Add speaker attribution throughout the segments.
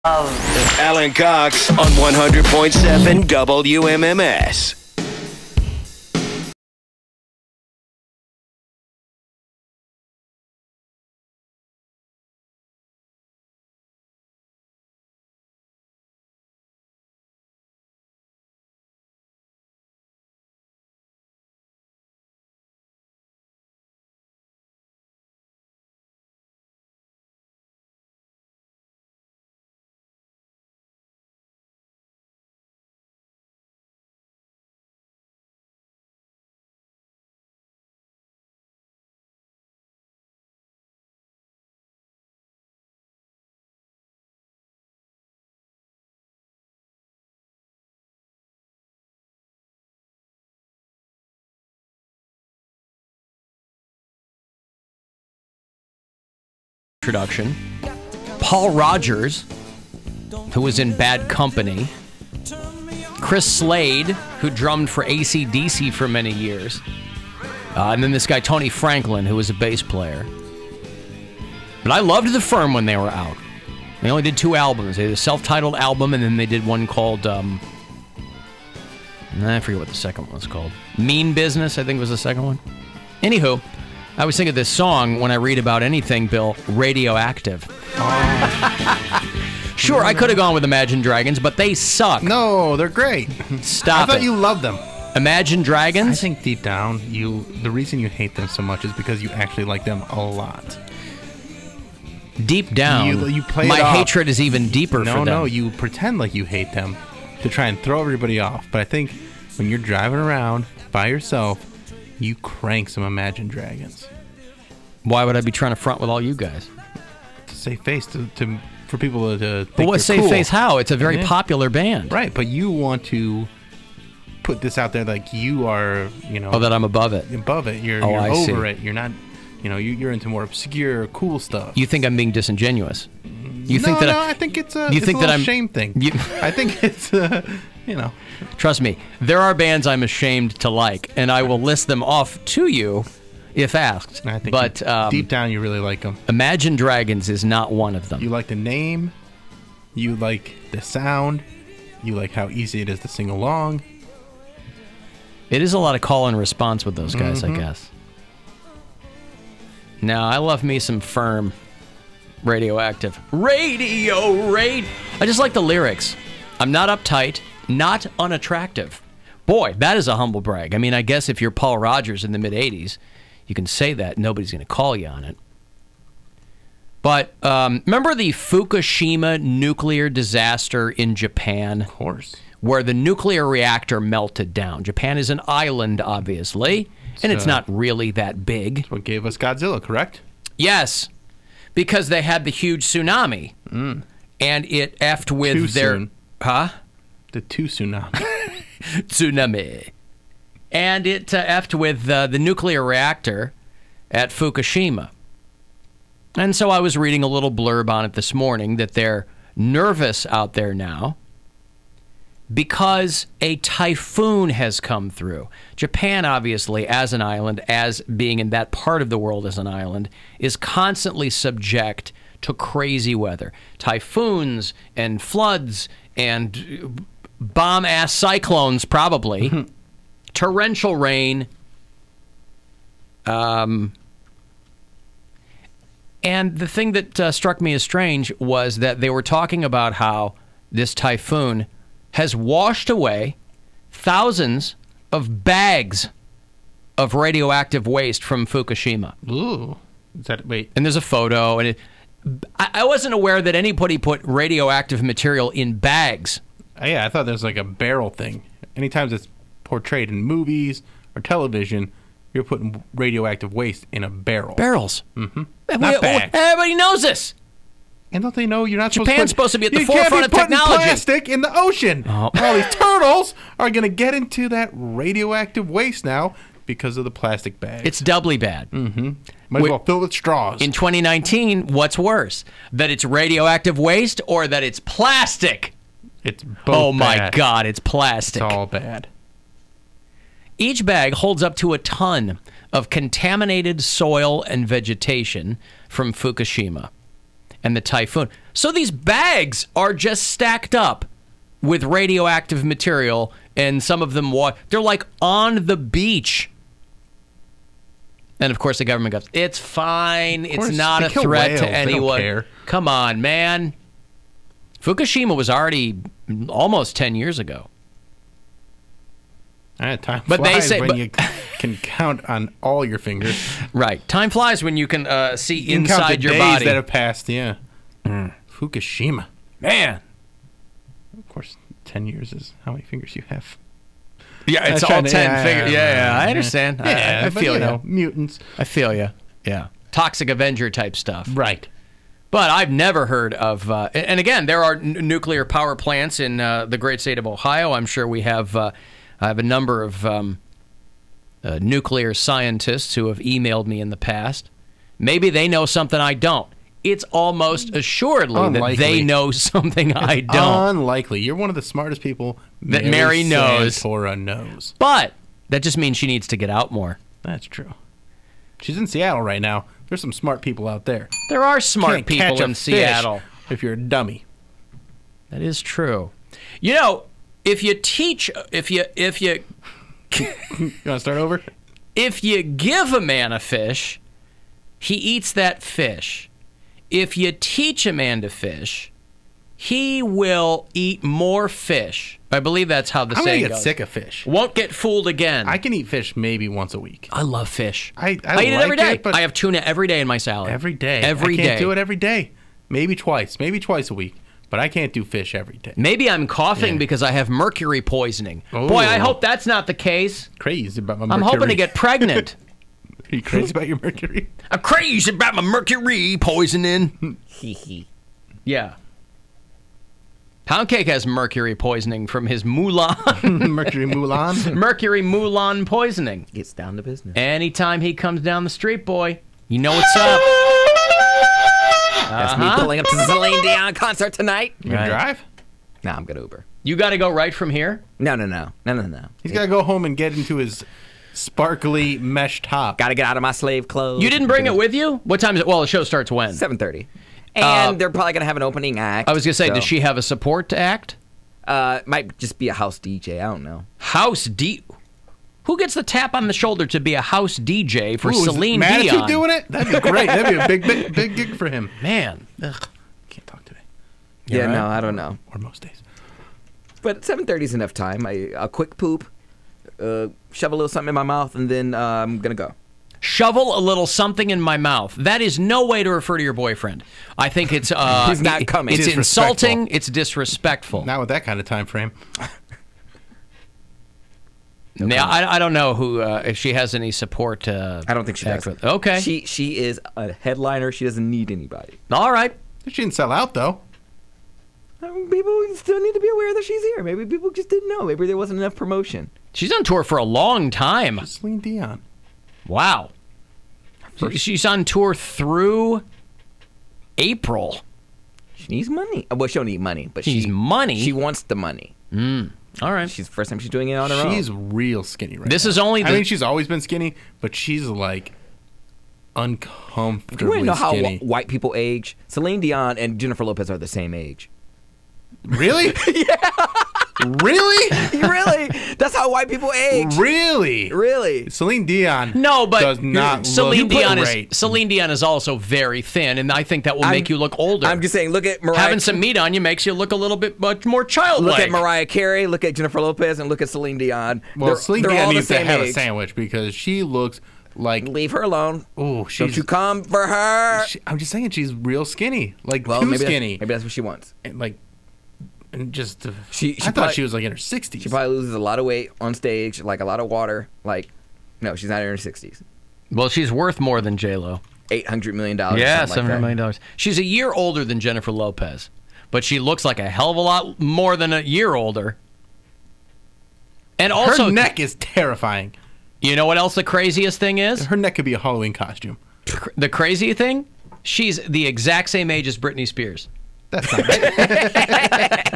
Speaker 1: Alan Cox on 100.7 WMMS.
Speaker 2: Introduction. Paul Rogers, who was in Bad Company. Chris Slade, who drummed for AC/DC for many years. And then this guy, Tony Franklin, who was a bass player. But I loved The Firm when they were out. They only did 2 albums. They did a self-titled album, and then they did one called, I forget what the second one was called. Mean Business, I think was the second one. Anywho, I always think of this song when I read about anything, Bill, Radioactive. Sure, I could have gone with Imagine Dragons, but they suck.
Speaker 3: No, they're great.
Speaker 2: Stop
Speaker 3: I thought you loved them.
Speaker 2: Imagine Dragons?
Speaker 3: I think deep down, the reason you hate them so much is because you actually like them a lot.
Speaker 2: Deep down,
Speaker 3: you play
Speaker 2: my
Speaker 3: it off.
Speaker 2: hatred is even deeper for them.
Speaker 3: No, you pretend like you hate them to try and throw everybody off. But I think when you're driving around by yourself, you crank some Imagine Dragons.
Speaker 2: Why would I be trying to front with all you guys?
Speaker 3: To save face, for people to think
Speaker 2: But what save
Speaker 3: cool.
Speaker 2: face how? It's a very popular band.
Speaker 3: Right, but you want to put this out there like you are,
Speaker 2: Oh, that I'm above it.
Speaker 3: Above it. You're over it. You're not, you're into more obscure, cool stuff.
Speaker 2: You think I'm being disingenuous?
Speaker 3: I think it's a shame thing. I think it's,
Speaker 2: Trust me, there are bands I'm ashamed to like, and I will list them off to you if asked.
Speaker 3: I think
Speaker 2: but
Speaker 3: deep down you really like them.
Speaker 2: Imagine Dragons is not one of them.
Speaker 3: You like the name. You like the sound. You like how easy it is to sing along.
Speaker 2: It is a lot of call and response with those guys, I guess. Now, I love me some Firm. Radioactive. I just like the lyrics. I'm not uptight, not unattractive. Boy, that is a humble brag. I mean, I guess if you're Paul Rogers in the mid-'80s, you can say that. Nobody's going to call you on it. But remember the Fukushima nuclear disaster in Japan?
Speaker 3: Of course.
Speaker 2: Where the nuclear reactor melted down. Japan is an island, obviously, and it's not really that big.
Speaker 3: That's what gave us Godzilla, correct?
Speaker 2: Yes, because they had the huge tsunaami, and it effed with
Speaker 3: The 2 tsunami.
Speaker 2: Tsunami. And it effed with the nuclear reactor at Fukushima. And so I was reading a little blurb on it this morning that they're nervous out there now because a typhoon has come through. Japan, obviously, as an island, as being in that part of the world as an island, is constantly subject to crazy weather. Typhoons and floods and bomb-ass cyclones, probably. Torrential rain. And the thing that struck me as strange was that they were talking about how this typhoon has washed away thousands of bags of radioactive waste from Fukushima.
Speaker 3: Ooh. Wait.
Speaker 2: And there's a photo, and I wasn't aware that anybody put radioactive material in bags.
Speaker 3: Yeah, I thought there's like a barrel thing. Anytime it's portrayed in movies or television, you're putting radioactive waste in a barrel.
Speaker 2: Barrels.
Speaker 3: Mm-hmm. Not bags.
Speaker 2: Everybody knows this.
Speaker 3: And don't they know you're not
Speaker 2: Japan's supposed to be at the forefront of
Speaker 3: technology? You can't be putting plastic in the ocean.
Speaker 2: Oh.
Speaker 3: All these turtles are going to get into that radioactive waste now because of the plastic bags.
Speaker 2: It's doubly bad.
Speaker 3: Mm-hmm. Might as well fill with straws.
Speaker 2: In 2019, what's worse? That it's radioactive waste or that it's plastic?
Speaker 3: It's both
Speaker 2: Oh, my
Speaker 3: bad.
Speaker 2: God, it's plastic.
Speaker 3: It's all bad.
Speaker 2: Each bag holds up to a ton of contaminated soil and vegetation from Fukushima. and the typhoon. So these bags are just stacked up with radioactive material, and some of them, they're like on the beach. And of course the government goes, it's fine. It's not a threat to anyone. Come on, man. Fukushima was already almost 10 years ago.
Speaker 3: Time flies when you can count on all your fingers.
Speaker 2: Right. Time flies when you can see
Speaker 3: you
Speaker 2: inside
Speaker 3: count the
Speaker 2: your
Speaker 3: days
Speaker 2: body.
Speaker 3: that have passed, yeah. Fukushima.
Speaker 2: Man.
Speaker 3: Of course, 10 years is how many fingers you have.
Speaker 2: Yeah, it's all 10 fingers. Yeah, I understand.
Speaker 3: Yeah,
Speaker 2: I feel you.
Speaker 3: Mutants.
Speaker 2: I feel you. Yeah. Toxic Avenger type stuff.
Speaker 3: Right.
Speaker 2: But I've never heard of, and again, there are nuclear power plants in the great state of Ohio. I'm sure we have, I have a number of nuclear scientists who have emailed me in the past. Maybe they know something I don't. It's almost assuredly
Speaker 3: Unlikely.
Speaker 2: that they know something I don't.
Speaker 3: Unlikely. You're one of the smartest people
Speaker 2: that Mary knows.
Speaker 3: Santora knows.
Speaker 2: But that just means she needs to get out more.
Speaker 3: That's true. She's in Seattle right now. There's some smart people out there.
Speaker 2: There are smart
Speaker 3: Can't
Speaker 2: people
Speaker 3: catch a
Speaker 2: in Seattle.
Speaker 3: fish if you're a dummy.
Speaker 2: That is true. You know, if you teach, if you
Speaker 3: You want to start over?
Speaker 2: If you give a man a fish, he eats that fish. If you teach a man to fish, he will eat more fish. I believe that's how the
Speaker 3: I'm
Speaker 2: saying
Speaker 3: gonna get
Speaker 2: goes.
Speaker 3: sick of fish.
Speaker 2: Won't get fooled again.
Speaker 3: I can eat fish maybe once a week.
Speaker 2: I love fish.
Speaker 3: I
Speaker 2: eat
Speaker 3: like
Speaker 2: it every day.
Speaker 3: but
Speaker 2: I have tuna every day in my salad.
Speaker 3: every day.
Speaker 2: Every
Speaker 3: I
Speaker 2: day.
Speaker 3: can't do it every day. Maybe twice a week. But I can't do fish every day.
Speaker 2: Maybe I'm coughing because I have mercury poisoning. Boy, I hope that's not the case.
Speaker 3: Crazy about my
Speaker 2: I'm
Speaker 3: mercury.
Speaker 2: hoping to get pregnant.
Speaker 3: Are you crazy about your mercury?
Speaker 2: I'm crazy about my mercury poisoning. Yeah. Poundcake has mercury poisoning from his Mulan.
Speaker 3: Mercury Mulan?
Speaker 2: Mercury Mulan poisoning.
Speaker 4: Gets down to business.
Speaker 2: Anytime he comes down the street, boy, you know what's up.
Speaker 4: That's me pulling up to the Celine Dion concert tonight.
Speaker 3: You gonna drive?
Speaker 4: Nah, I'm gonna Uber.
Speaker 2: You got to go right from here?
Speaker 4: No.
Speaker 3: He's got to go home and get into his sparkly mesh top.
Speaker 4: Gotta get out of my slave clothes.
Speaker 2: You didn't bring it with you? What time is it? Well, the show starts when?
Speaker 4: 7:30. And they're probably gonna have an opening act.
Speaker 2: I was going to say,
Speaker 4: so.
Speaker 2: does she have a support act?
Speaker 4: Might just be a house DJ. I don't know.
Speaker 2: Who gets the tap on the shoulder to be a house DJ for Celine
Speaker 3: Dion?
Speaker 2: Dion?
Speaker 3: Doing it? That'd be great. That'd be a big gig for him.
Speaker 2: Man.
Speaker 3: Ugh. Can't talk today.
Speaker 4: Yeah,
Speaker 2: right?
Speaker 4: no, I don't know.
Speaker 3: Or most days.
Speaker 4: But 7:30 is enough time. A quick poop, shove a little something in my mouth, and then I'm gonna go.
Speaker 2: Shovel a little something in my mouth. That is no way to refer to your boyfriend. I think it's
Speaker 4: He's not coming.
Speaker 2: It's insulting. It's disrespectful.
Speaker 3: Not with that kind of time frame.
Speaker 2: Yeah, I don't know who if she has any support.
Speaker 4: I don't think she does.
Speaker 2: Okay.
Speaker 4: She is a headliner. She doesn't need anybody.
Speaker 2: All right.
Speaker 3: She didn't sell out though.
Speaker 4: People still need to be aware that she's here. Maybe people just didn't know. Maybe there wasn't enough promotion.
Speaker 2: She's on tour for a long time.
Speaker 3: Celine Dion.
Speaker 2: Wow. She's on tour through April.
Speaker 4: She needs money. Well, she don't need money, but
Speaker 2: she needs money.
Speaker 4: She wants the money.
Speaker 2: All right.
Speaker 4: She's the first time she's doing it on her own.
Speaker 3: She's real skinny right now.
Speaker 2: This is only.
Speaker 3: I mean, she's always been skinny, but she's like uncomfortably
Speaker 4: you want to know
Speaker 3: skinny.
Speaker 4: how white people age? Celine Dion and Jennifer Lopez are the same age.
Speaker 3: Really?
Speaker 4: Yeah.
Speaker 3: Really?
Speaker 4: Really? That's how white people age.
Speaker 3: Really?
Speaker 4: Really?
Speaker 3: Celine Dion
Speaker 2: does
Speaker 3: not
Speaker 2: Celine
Speaker 3: look
Speaker 2: Dion
Speaker 3: great.
Speaker 2: Celine Dion is also very thin, and I think that will make you look older.
Speaker 4: I'm just saying, look at Mariah.
Speaker 2: Having some meat on you makes you look a little bit much more childlike.
Speaker 4: Look at Mariah Carey, look at Jennifer Lopez, and look at Celine Dion.
Speaker 3: Well, Celine Dion
Speaker 4: all
Speaker 3: needs
Speaker 4: the
Speaker 3: to
Speaker 4: same
Speaker 3: have
Speaker 4: age.
Speaker 3: a sandwich because she looks like...
Speaker 4: Leave her alone.
Speaker 3: Oh,
Speaker 4: Don't you come for her.
Speaker 3: I'm just saying she's real skinny. Like,
Speaker 4: Well,
Speaker 3: too
Speaker 4: maybe
Speaker 3: skinny.
Speaker 4: Maybe that's what she wants.
Speaker 3: And like... And just... I
Speaker 4: probably,
Speaker 3: thought she was like in her 60s.
Speaker 4: She probably loses a lot of weight on stage, like a lot of water. Like, no, she's not in her 60s.
Speaker 2: Well, she's worth more than J-Lo.
Speaker 4: $800 million.
Speaker 2: Yeah, $700 million. She's a year older than Jennifer Lopez, but she looks like a hell of a lot more than a year older. And also,
Speaker 3: her neck is terrifying.
Speaker 2: You know what else the craziest thing is?
Speaker 3: Her neck could be a Halloween costume.
Speaker 2: The crazy thing? She's the exact same age as Britney Spears.
Speaker 3: That's not right.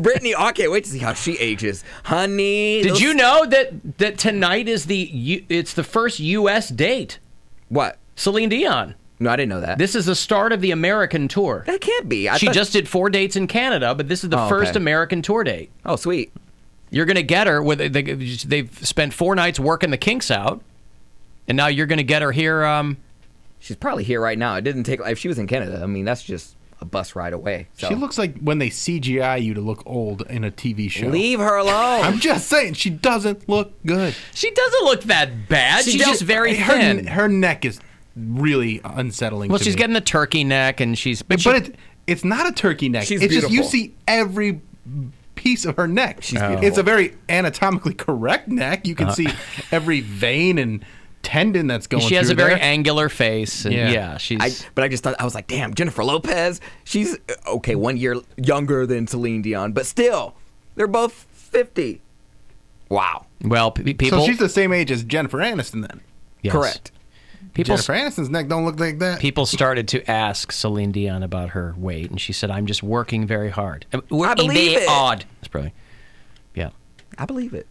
Speaker 4: Brittany, I can't wait to see how she ages, honey.
Speaker 2: Did you know that tonight is it's the first U.S. date?
Speaker 4: What?
Speaker 2: Celine Dion.
Speaker 4: No, I didn't know that.
Speaker 2: This is the start of the American tour.
Speaker 4: That can't be.
Speaker 2: She just did 4 dates in Canada, but this is the first American tour date.
Speaker 4: Oh, sweet.
Speaker 2: You're going to get her. They've spent 4 nights working the kinks out, and now you're going to get her here.
Speaker 4: She's probably here right now. It didn't take. If she was in Canada, I mean, that's just a bus ride away. So.
Speaker 3: She looks like when they CGI you to look old in a TV show.
Speaker 4: Leave her alone.
Speaker 3: I'm just saying, she doesn't look good.
Speaker 2: She doesn't look that bad. She's just very thin.
Speaker 3: Her neck is really unsettling.
Speaker 2: Well,
Speaker 3: to
Speaker 2: she's
Speaker 3: me.
Speaker 2: getting the turkey neck, and
Speaker 3: it's not a turkey neck.
Speaker 4: She's
Speaker 3: it's
Speaker 4: beautiful.
Speaker 3: just you see every piece of her neck.
Speaker 4: She's beautiful.
Speaker 3: It's a very anatomically correct neck. You can see every vein and tendon that's going through.
Speaker 2: She has a very
Speaker 3: there.
Speaker 2: angular face. And she's.
Speaker 4: But I just thought, I was like, damn, Jennifer Lopez. She's okay, 1 year younger than Celine Dion, but still, they're both 50. Wow.
Speaker 2: Well, people.
Speaker 3: So she's the same age as Jennifer Aniston then.
Speaker 2: Yes.
Speaker 4: Correct.
Speaker 3: Jennifer Aniston's neck don't look like that.
Speaker 2: People started to ask Celine Dion about her weight, and she said, "I'm just working very hard. Working
Speaker 4: believe
Speaker 2: very
Speaker 4: it.
Speaker 2: hard." That's brilliant. Yeah.
Speaker 4: I believe it.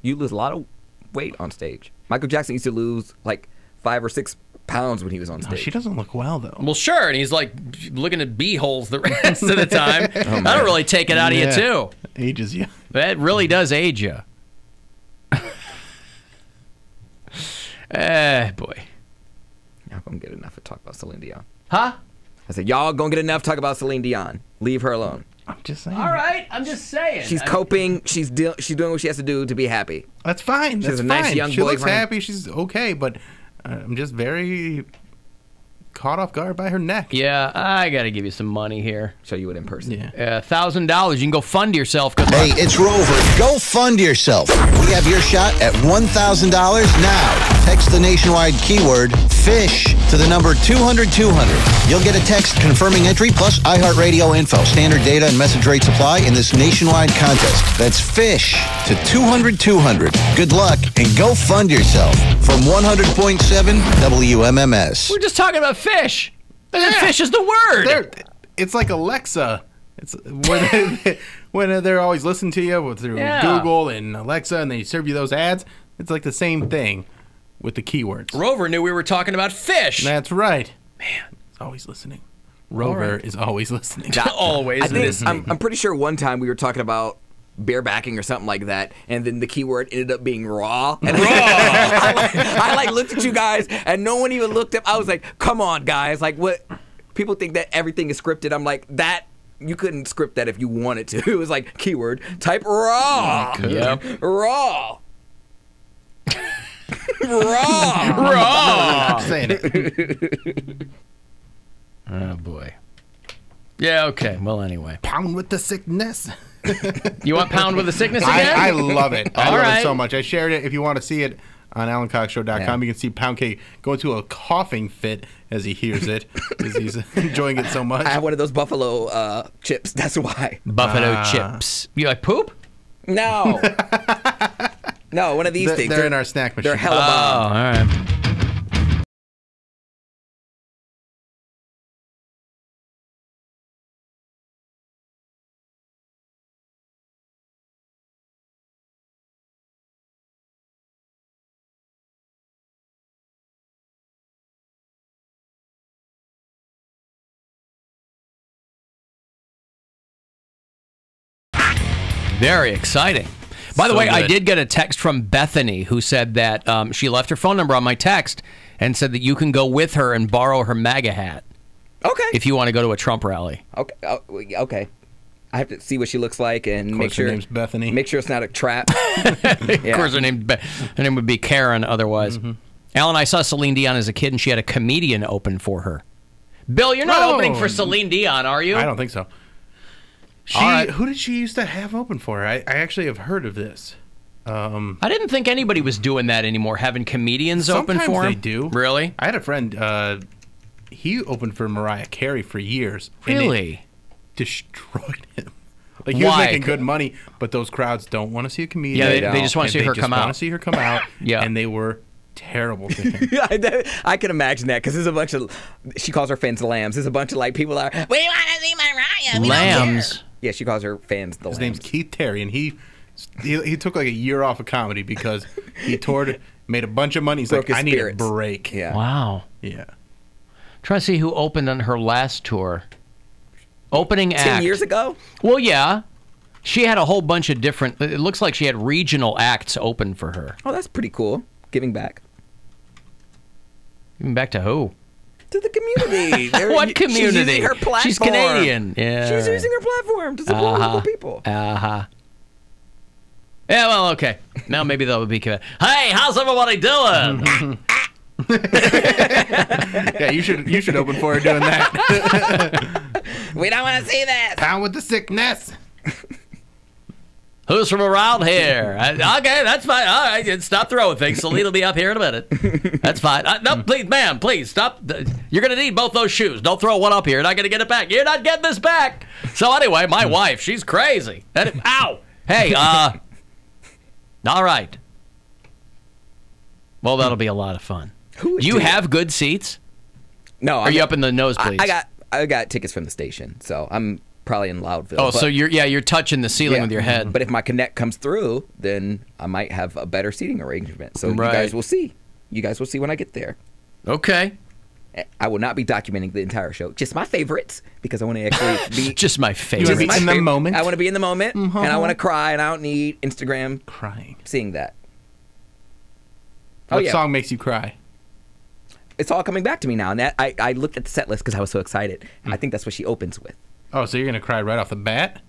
Speaker 4: You lose a lot of weight on stage. Michael Jackson used to lose like 5 or 6 pounds when he was on
Speaker 3: No,
Speaker 4: stage.
Speaker 3: she doesn't look well though.
Speaker 2: Well, sure, and he's like looking at bee holes the rest of the time. That'll really take it out of you too.
Speaker 3: Ages you.
Speaker 2: That really does age you. Boy.
Speaker 4: Y'all gonna get enough to talk about Celine Dion.
Speaker 2: Huh?
Speaker 4: I said, y'all gonna get enough to talk about Celine Dion. Leave her alone.
Speaker 3: I'm just saying.
Speaker 2: All right, I'm just saying.
Speaker 4: She's coping. She's doing what she has to do to be happy.
Speaker 3: That's fine.
Speaker 4: She has
Speaker 3: That's
Speaker 4: a nice
Speaker 3: fine.
Speaker 4: young
Speaker 3: she looks
Speaker 4: boyfriend.
Speaker 3: happy. She's okay, but I'm just very caught off guard by her neck.
Speaker 2: Yeah, I got to give you some money here.
Speaker 4: Show you it in person.
Speaker 3: Yeah.
Speaker 2: $1,000. You can go fund yourself. Good luck.
Speaker 5: Hey, it's Rover. Go fund yourself. We have your shot at $1,000 now. Text the nationwide keyword FISH to the number 200-200. You'll get a text confirming entry plus iHeartRadio info. Standard data and message rates apply in this nationwide contest. That's FISH to 200-200. Good luck and go fund yourself from 100.7 WMMS.
Speaker 2: We're just talking about fish. And fish is the word.
Speaker 3: It's like Alexa. It's when they're always listening to you through Google and Alexa, and they serve you those ads. It's like the same thing with the keywords.
Speaker 2: Rover knew we were talking about fish.
Speaker 3: That's right. Man, he's always listening. Rover is always listening.
Speaker 2: Always
Speaker 4: I think
Speaker 2: listening.
Speaker 4: I'm pretty sure one time we were talking about barebacking or something like that, and then the keyword ended up being raw. And I looked at you guys, and no one even looked up. I was like, "Come on, guys! Like, what? People think that everything is scripted." I'm like, that you couldn't script that if you wanted to. It was like keyword type raw.
Speaker 2: Yep.
Speaker 4: Raw. Raw.
Speaker 3: I'm saying it.
Speaker 2: Oh, boy. Yeah, okay. Well, anyway.
Speaker 3: Pound with the sickness.
Speaker 2: You want Pound with the Sickness again?
Speaker 3: I love it. I love
Speaker 2: right.
Speaker 3: it so much. I shared it. If you want to see it on AlanCoxShow.com, you can see Poundcake go into a coughing fit as he hears it, because he's enjoying it so much.
Speaker 4: I have one of those buffalo chips. That's why.
Speaker 2: Buffalo chips. You like poop?
Speaker 4: No. No, one of these things.
Speaker 3: They're in our snack machine.
Speaker 4: They're hella
Speaker 2: Oh,
Speaker 4: bomb.
Speaker 2: all right. Very exciting. By the way, I did get a text from Bethany who said that she left her phone number on my text and said that you can go with her and borrow her MAGA hat
Speaker 4: Okay.
Speaker 2: if you want to go to a Trump rally.
Speaker 4: Okay. Okay. I have to see what she looks like and make sure
Speaker 3: her name's Bethany.
Speaker 4: Make sure it's not a trap.
Speaker 2: Of course, her name would be Karen otherwise. Alan, I saw Celine Dion as a kid, and she had a comedian open for her. Bill, you're not opening for Celine Dion, are you?
Speaker 3: I don't think so. Who did she used to have open for her? I actually have heard of this.
Speaker 2: I didn't think anybody was doing that anymore, having comedians open for
Speaker 3: Sometimes
Speaker 2: him.
Speaker 3: they do.
Speaker 2: Really?
Speaker 3: I had a friend, he opened for Mariah Carey for years.
Speaker 2: Really?
Speaker 3: And it destroyed him. Like, he was
Speaker 2: Why?
Speaker 3: making good money, but those crowds don't want to see a comedian.
Speaker 2: Yeah, they just want to see her come
Speaker 3: They just want
Speaker 2: out.
Speaker 3: to see her come out,
Speaker 2: Yeah.
Speaker 3: and they were terrible to him.
Speaker 4: I can imagine that because there's a bunch of. She calls her fans lambs. There's a bunch of like people that are. We want to see Mariah. We don't
Speaker 2: Lambs.
Speaker 4: care." Yeah, she calls her fans the
Speaker 3: His
Speaker 4: lambs.
Speaker 3: name's Keith Terry, and he took like a year off of comedy because he toured, made a bunch of money. He's
Speaker 4: Broke
Speaker 3: like,
Speaker 4: his
Speaker 3: I need
Speaker 4: spirits.
Speaker 3: a break.
Speaker 4: Yeah.
Speaker 2: Wow.
Speaker 3: Yeah.
Speaker 2: Trying to see who opened on her last tour. Opening act.
Speaker 4: 10 years ago?
Speaker 2: Well, yeah. She had a whole bunch of different... It looks like she had regional acts open for her.
Speaker 4: Oh, that's pretty cool. Giving back.
Speaker 2: Giving back to who?
Speaker 4: To the community.
Speaker 2: What community?
Speaker 4: She's using her platform.
Speaker 2: She's Canadian. Yeah.
Speaker 4: She's using her platform to support local people.
Speaker 2: Yeah, well, okay. Now maybe that would be... Hey, how's everybody doing?
Speaker 3: Yeah, you should open for her doing that.
Speaker 4: We don't want to see that.
Speaker 3: Down with the sickness.
Speaker 2: Who's from around here? Okay, that's fine. All right, stop throwing things. Celine will be up here in a minute. That's fine. No, please, ma'am, please, stop. You're going to need both those shoes. Don't throw one up here. You're not going to get it back. You're not getting this back. So anyway, my wife, she's crazy. Ow. Hey, all right. Well, that'll be a lot of fun. Do you have good seats?
Speaker 4: No.
Speaker 2: Are you up in the nosebleeds?
Speaker 4: I got tickets from the station, so I'm probably in Loudville.
Speaker 2: Oh, so you're touching the ceiling with your head.
Speaker 4: But if my Connect comes through, then I might have a better seating arrangement. So you guys will see. You guys will see when I get there.
Speaker 2: Okay.
Speaker 4: I will not be documenting the entire show. Just my favorites, because I want to actually be...
Speaker 2: Just my favorites.
Speaker 3: You want to be in the moment?
Speaker 4: I want to be in the moment, and I want to cry, and I don't need Instagram
Speaker 3: crying.
Speaker 4: seeing that.
Speaker 3: What song makes you cry?
Speaker 4: It's all coming back to me now. And that, I looked at the set list because I was so excited. I think that's what she opens with.
Speaker 3: Oh, so you're going to cry right off the bat?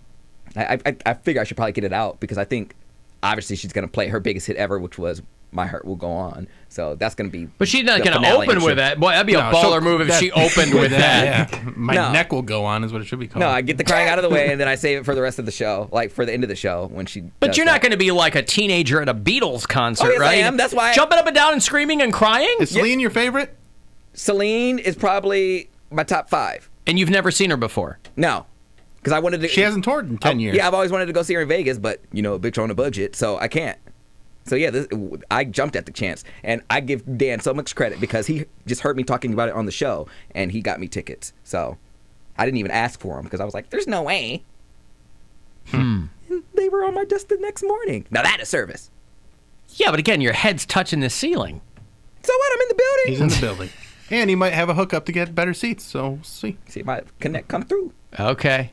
Speaker 4: I figure I should probably get it out because I think, obviously, she's going to play her biggest hit ever, which was My Heart Will Go On. So that's going to be...
Speaker 2: But she's not going to open with that. Boy, that'd be a baller move if she opened with that.
Speaker 3: Yeah. My neck will go on is what it should be called.
Speaker 4: No, I get the crying out of the way, and then I save it for the rest of the show, like for the end of the show when she...
Speaker 2: But you're not going to be like a teenager at a Beatles concert,
Speaker 4: yes,
Speaker 2: right?
Speaker 4: I am. That's why...
Speaker 2: Jumping up and down and screaming and crying?
Speaker 3: Is Celine your favorite?
Speaker 4: Celine is probably my top 5.
Speaker 2: And you've never seen her before?
Speaker 4: No. Because I wanted to...
Speaker 3: She hasn't toured in 10 years.
Speaker 4: Yeah, I've always wanted to go see her in Vegas, but, a bitch on a budget, so I can't. So, yeah, I jumped at the chance. And I give Dan so much credit because he just heard me talking about it on the show, and he got me tickets. So I didn't even ask for them because I was like, there's no way. And they were on my desk the next morning. Now that is service.
Speaker 2: Yeah, but again, your head's touching the ceiling.
Speaker 4: So what? I'm in the building.
Speaker 3: He's in the building. And he might have a hookup to get better seats, so we'll see.
Speaker 4: See if my Connect come through.
Speaker 2: Okay.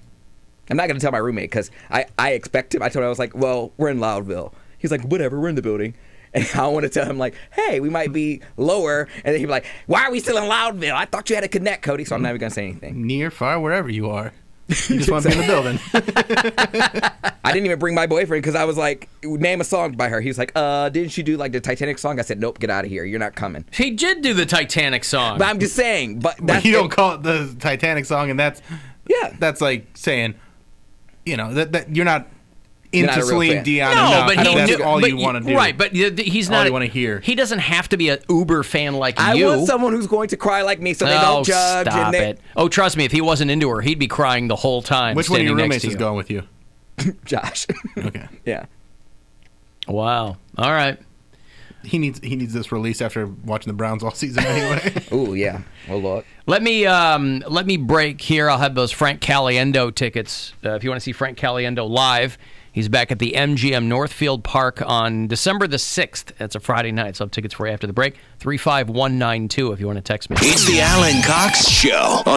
Speaker 4: I'm not going to tell my roommate because I expect him. I told him, I was like, well, we're in Loudville. He's like, whatever, we're in the building. And I want to tell him, like, hey, we might be lower. And then he'd be like, why are we still in Loudville? I thought you had a Connect, Cody. So I'm not even going to say anything.
Speaker 3: Near, far, wherever you are. You just want to be in the building.
Speaker 4: I didn't even bring my boyfriend because I was like, name a song by her. He was like, didn't she do like the Titanic song? I said, nope, get out of here. You're not coming.
Speaker 2: He did do the Titanic song.
Speaker 4: But I'm just saying. But
Speaker 3: you don't call it the Titanic song, and that's like saying, that you're not into Celine Dion enough. But that's all you want to do.
Speaker 2: Right, but he's not.
Speaker 3: All you want to hear.
Speaker 2: He doesn't have to be an uber fan like you.
Speaker 4: I want someone who's going to cry like me, so they don't judge.
Speaker 2: Stop it. Oh, trust me, if he wasn't into her, he'd be crying the whole time.
Speaker 3: Which one of your roommates is going with you?
Speaker 4: Josh.
Speaker 3: Okay.
Speaker 4: Yeah.
Speaker 2: Wow. All right.
Speaker 3: He needs this release after watching the Browns all season anyway.
Speaker 4: Ooh, yeah. Well, look.
Speaker 2: Let me break here. I'll have those Frank Caliendo tickets. If you want to see Frank Caliendo live, he's back at the MGM Northfield Park on December the 6th. That's a Friday night. So I have tickets for you after the break. 35192 if you want to text me.
Speaker 1: It's the Alan Cox Show.